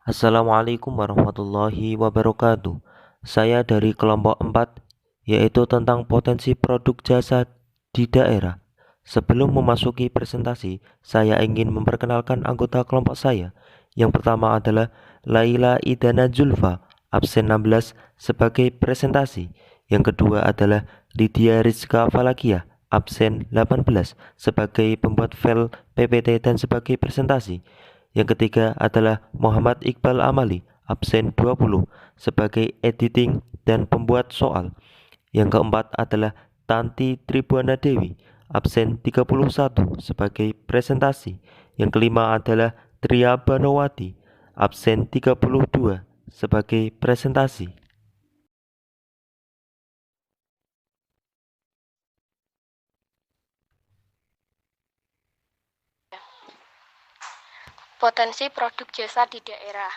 Assalamualaikum warahmatullahi wabarakatuh. Saya dari kelompok 4, yaitu tentang potensi produk jasa di daerah. Sebelum memasuki presentasi, saya ingin memperkenalkan anggota kelompok saya. Yang pertama adalah Laila Idana Zulfa, absen 16 sebagai presentasi. Yang kedua adalah Lydia Rizka Falakia, absen 18 sebagai pembuat file PPT dan sebagai presentasi. Yang ketiga adalah Muhammad Iqbal Amali, absen 20, sebagai editing dan pembuat soal. Yang keempat adalah Tanti Tribuana Dewi, absen 31, sebagai presentasi. Yang kelima adalah Tria Banowati, absen 32, sebagai presentasi. Potensi produk jasa di daerah.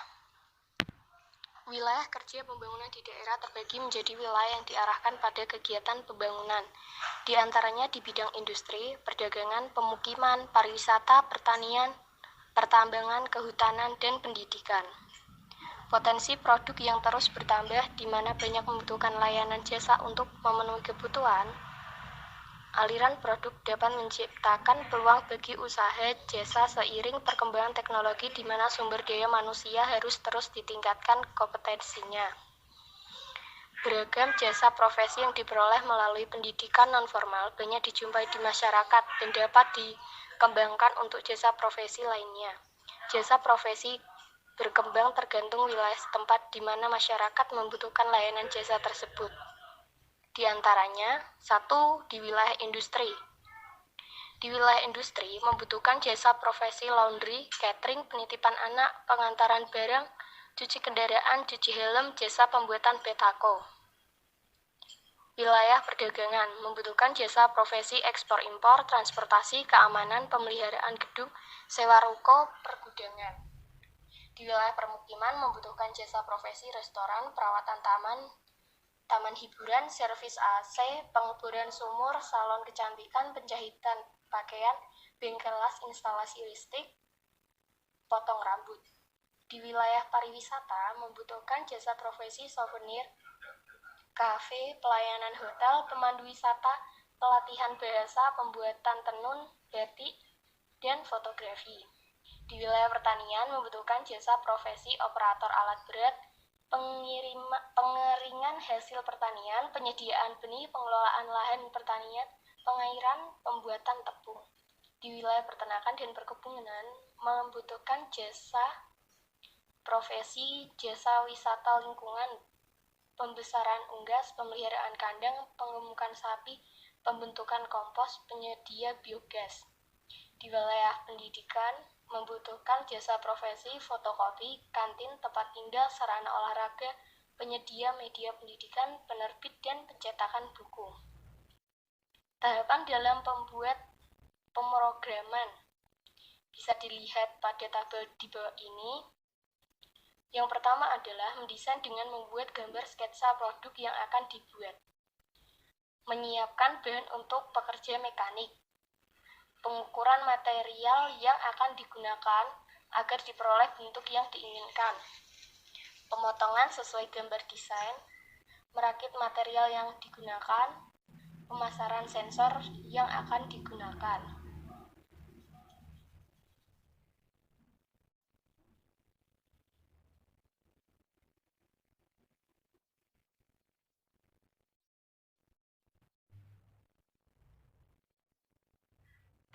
Wilayah kerja pembangunan di daerah terbagi menjadi wilayah yang diarahkan pada kegiatan pembangunan, di antaranya di bidang industri, perdagangan, pemukiman, pariwisata, pertanian, pertambangan, kehutanan, dan pendidikan. Potensi produk yang terus bertambah di mana banyak membutuhkan layanan jasa untuk memenuhi kebutuhan. Aliran produk dapat menciptakan peluang bagi usaha jasa seiring perkembangan teknologi di mana sumber daya manusia harus terus ditingkatkan kompetensinya. Beragam jasa profesi yang diperoleh melalui pendidikan non-formal banyak dijumpai di masyarakat dan dapat dikembangkan untuk jasa profesi lainnya. Jasa profesi berkembang tergantung wilayah setempat di mana masyarakat membutuhkan layanan jasa tersebut. Di antaranya, 1. Di wilayah industri. Di wilayah industri membutuhkan jasa profesi laundry, catering, penitipan anak, pengantaran barang, cuci kendaraan, cuci helm, jasa pembuatan betako. Wilayah perdagangan membutuhkan jasa profesi ekspor-impor, transportasi, keamanan, pemeliharaan gedung, sewa ruko, pergudangan. Di wilayah permukiman membutuhkan jasa profesi restoran, perawatan taman hiburan, servis AC, pengeboran sumur, salon kecantikan, penjahitan pakaian, bengkel las, instalasi listrik, potong rambut. Di wilayah pariwisata membutuhkan jasa profesi souvenir, kafe, pelayanan hotel, pemandu wisata, pelatihan bahasa, pembuatan tenun, batik, dan fotografi. Di wilayah pertanian membutuhkan jasa profesi operator alat berat, pengeringan hasil pertanian, penyediaan benih, pengelolaan lahan pertanian, pengairan, pembuatan tepung. Di wilayah peternakan dan perkebunan membutuhkan jasa profesi jasa wisata lingkungan, pembesaran unggas, pemeliharaan kandang, pengemukan sapi, pembentukan kompos, penyedia biogas. Di wilayah pendidikan membutuhkan jasa profesi fotokopi, kantin, tempat tinggal, sarana olahraga, penyedia media pendidikan, penerbit, dan pencetakan buku. Tahapan dalam pembuat pemrograman bisa dilihat pada tabel di bawah ini. Yang pertama adalah mendesain dengan membuat gambar sketsa produk yang akan dibuat, menyiapkan bahan untuk pekerja mekanik, pengukuran material yang akan digunakan agar diperoleh bentuk yang diinginkan, pemotongan sesuai gambar desain, merakit material yang digunakan, pemasaran sensor yang akan digunakan.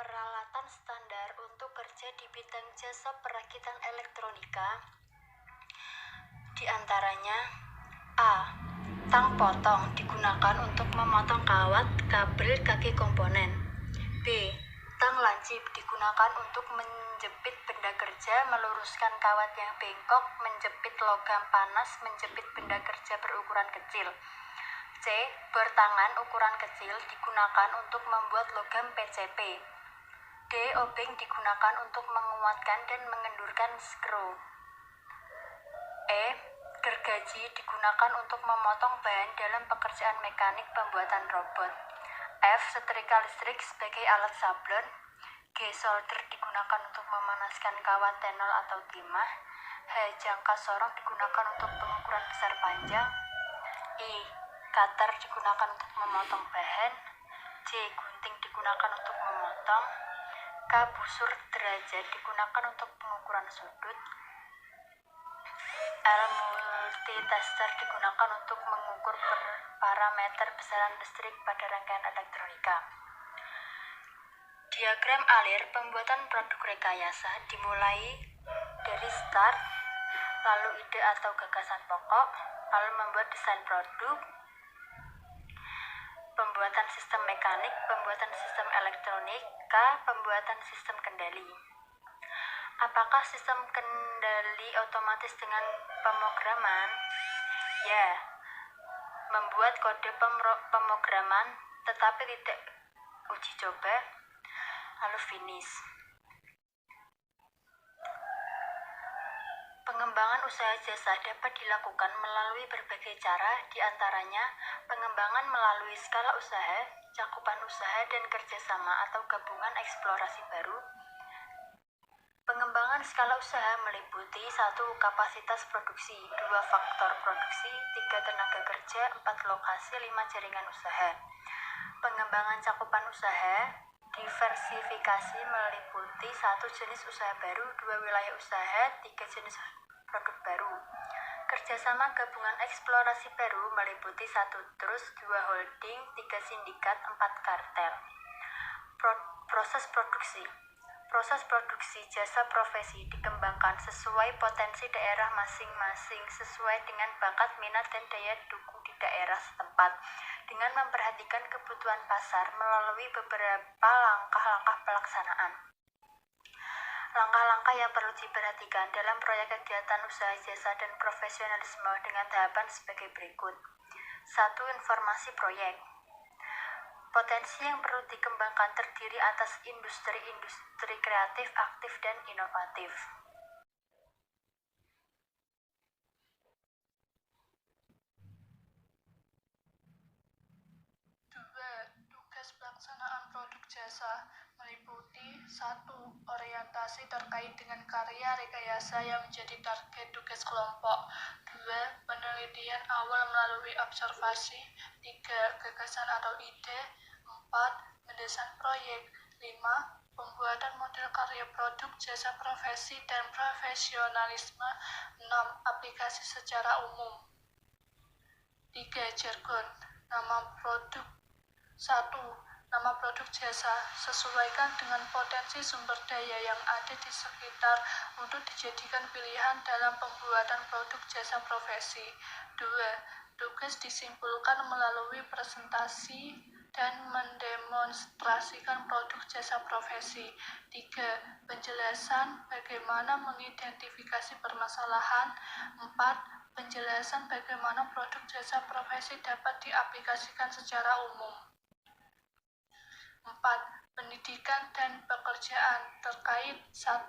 Peralatan standar untuk kerja di bidang jasa perakitan elektronika di antaranya A. Tang potong digunakan untuk memotong kawat, kabel, kaki komponen. B. Tang lancip digunakan untuk menjepit benda kerja, meluruskan kawat yang bengkok, menjepit logam panas, menjepit benda kerja berukuran kecil. C. Bor tangan ukuran kecil digunakan untuk membuat logam PCP. D. Obeng digunakan untuk menguatkan dan mengendurkan skru. E. Gergaji digunakan untuk memotong bahan dalam pekerjaan mekanik pembuatan robot. F. Setrika listrik sebagai alat sablon. G. Solder digunakan untuk memanaskan kawat tenol atau timah. H. Jangka sorong digunakan untuk pengukuran besar panjang. I. Cutter digunakan untuk memotong bahan. J. Gunting digunakan untuk memotong. K. Busur derajat digunakan untuk pengukuran sudut. L. Multitester digunakan untuk mengukur parameter besaran listrik pada rangkaian elektronika. Diagram alir pembuatan produk rekayasa dimulai dari start, lalu ide atau gagasan pokok, lalu membuat desain produk, pembuatan sistem mekanik, pembuatan sistem elektronik, K. Pembuatan sistem kendali. Apakah sistem kendali otomatis dengan pemrograman? Ya, membuat kode pemrograman tetapi tidak uji coba, lalu finish. Pengembangan usaha jasa dapat dilakukan melalui berbagai cara, diantaranya pengembangan melalui skala usaha, cakupan usaha dan kerjasama atau gabungan eksplorasi baru. Pengembangan skala usaha meliputi 1. Kapasitas produksi, 2. Faktor produksi, 3. Tenaga kerja, 4. Lokasi, 5. Jaringan usaha. Pengembangan cakupan usaha, diversifikasi meliputi 1. Jenis usaha baru, 2. Wilayah usaha, 3. Jenis produk baru. Kerjasama gabungan eksplorasi baru meliputi 1. Trust, 2. Holding, 3. Sindikat, 4. Kartel. Proses produksi. Proses produksi jasa profesi dikembangkan sesuai potensi daerah masing-masing sesuai dengan bakat, minat, dan daya dukung di daerah setempat dengan memperhatikan kebutuhan pasar melalui beberapa langkah-langkah pelaksanaan. Langkah-langkah yang perlu diperhatikan dalam proyek kegiatan usaha jasa dan profesionalisme dengan tahapan sebagai berikut. 1. Informasi proyek. Potensi yang perlu dikembangkan terdiri atas industri kreatif, aktif, dan inovatif. 2. Tugas pelaksanaan produk jasa meliputi 1. Orientasi terkait dengan karya rekayasa yang menjadi target tugas kelompok. 2. Penelitian awal melalui observasi. 3. Gagasan atau ide. 4. Mendesain proyek. 5. Pembuatan model karya produk jasa profesi dan profesionalisme. 6. Aplikasi secara umum. 3. Jargon. Nama produk. 1. Nama produk jasa sesuaikan dengan potensi sumber daya yang ada di sekitar untuk dijadikan pilihan dalam pembuatan produk jasa profesi. 2. Tugas disimpulkan melalui presentasi dan mendemonstrasikan produk jasa profesi. 3. Penjelasan bagaimana mengidentifikasi permasalahan. 4. Penjelasan bagaimana produk jasa profesi dapat diaplikasikan secara umum. 4. Pendidikan dan pekerjaan terkait. 1.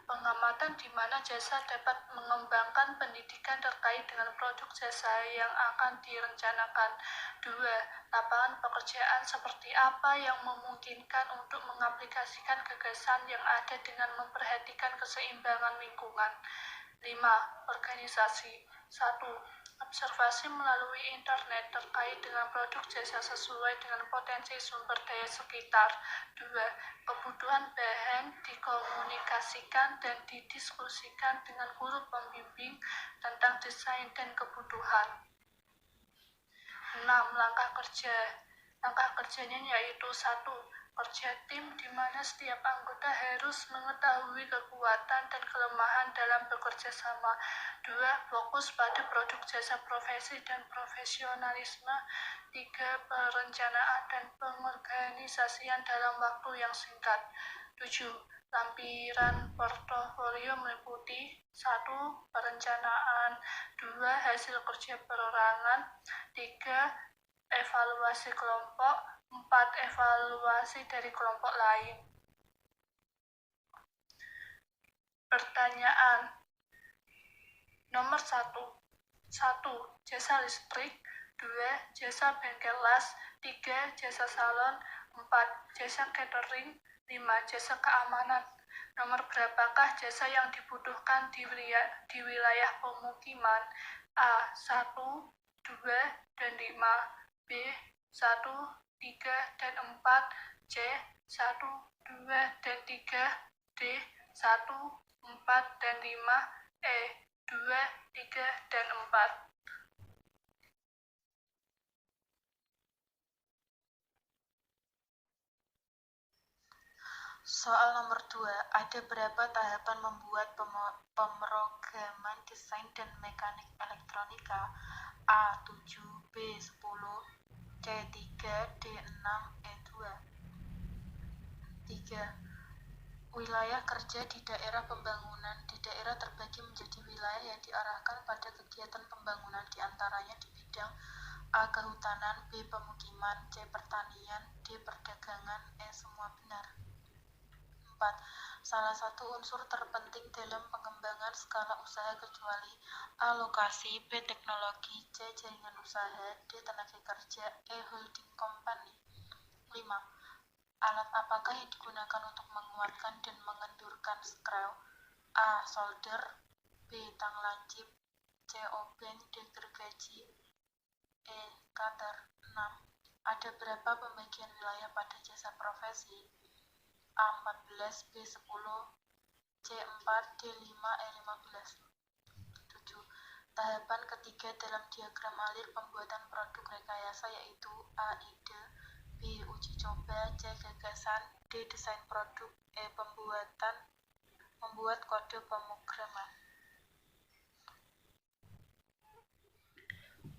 Pengamatan di mana jasa dapat mengembangkan pendidikan terkait dengan produk jasa yang akan direncanakan. 2. Lapangan pekerjaan seperti apa yang memungkinkan untuk mengaplikasikan gagasan yang ada dengan memperhatikan keseimbangan lingkungan. 5. Organisasi. 1. Observasi melalui internet terkait dengan produk jasa sesuai dengan potensi sumber daya sekitar. 2. Kebutuhan bahan dikomunikasikan dan didiskusikan dengan guru pembimbing tentang desain dan kebutuhan. 6. Langkah kerja. Langkah kerjanya yaitu 1. Kerja tim di mana setiap anggota harus mengetahui kekuatan dan kelemahan dalam bekerja sama. 2. Fokus pada produk jasa profesi dan profesionalisme. 3. Perencanaan dan pengorganisasian dalam waktu yang singkat. 7. Lampiran portofolio meliputi 1. Perencanaan. 2. Hasil kerja perorangan. 3. Evaluasi kelompok. 4. Evaluasi dari kelompok lain. Pertanyaan nomor 1. 1. Jasa listrik. 2. Jasa bengkel las. 3. Jasa salon. 4. Jasa catering. 5. Jasa keamanan. Nomor berapakah jasa yang dibutuhkan di wilayah pemukiman? A. 1, 2, dan 5. B. 1, 3, dan 4. C. 1, 2, dan 3. D. 1, 4, dan 5. E. 2, 3, dan 4. Soal nomor 2, ada berapa tahapan membuat pemrograman desain dan mekanik elektronika? A. 7, B. 10, C. 3, D. 6, E. 2. 3. Wilayah kerja di daerah pembangunan. Di daerah terbagi menjadi wilayah yang diarahkan pada kegiatan pembangunan, diantaranya di bidang A. Kehutanan, B. Pemukiman, C. Pertanian, D. Perdagangan, E. Semua benar. 4. Salah satu unsur terpenting dalam pengembangan skala usaha kecuali A. Lokasi, B. Teknologi, C. Jaringan usaha, D. Tenaga kerja, E. Holding company. 5. Alat apakah yang digunakan untuk menguatkan dan mengendurkan skrew? A. Solder, B. Tang lancip, C. obeng, D. gergaji, E. cutter. 6. Ada berapa pembagian wilayah pada jasa profesi? A. 14, B. 10, C. 4, D. 5, E. 15. 7. Tahapan ketiga dalam diagram alir pembuatan produk rekayasa yaitu A. Ide, B. Uji coba, C. Gagasan, D. Desain produk, E. Membuat kode pemrograman.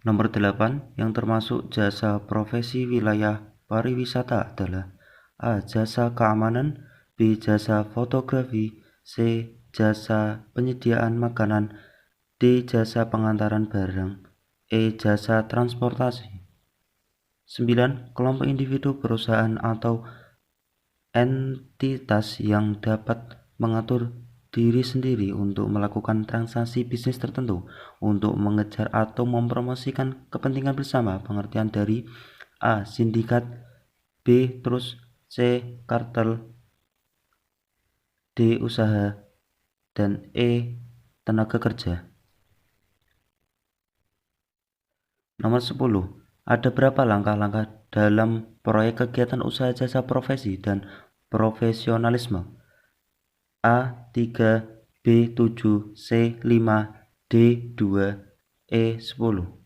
Nomor 8 yang termasuk jasa profesi wilayah pariwisata adalah A. Jasa keamanan, B. Jasa fotografi, C. Jasa penyediaan makanan, D. Jasa pengantaran barang, E. Jasa transportasi. 9. Kelompok individu, perusahaan, atau entitas yang dapat mengatur diri sendiri untuk melakukan transaksi bisnis tertentu untuk mengejar atau mempromosikan kepentingan bersama. Pengertian dari A. Sindikat, B. Trust, C. Kartel, D. Usaha, dan E. Tenaga kerja. Nomor 10. Ada berapa langkah-langkah dalam proyek kegiatan usaha jasa profesi dan profesionalisme? A. 3, B. 7, C. 5, D. 2, E. 10.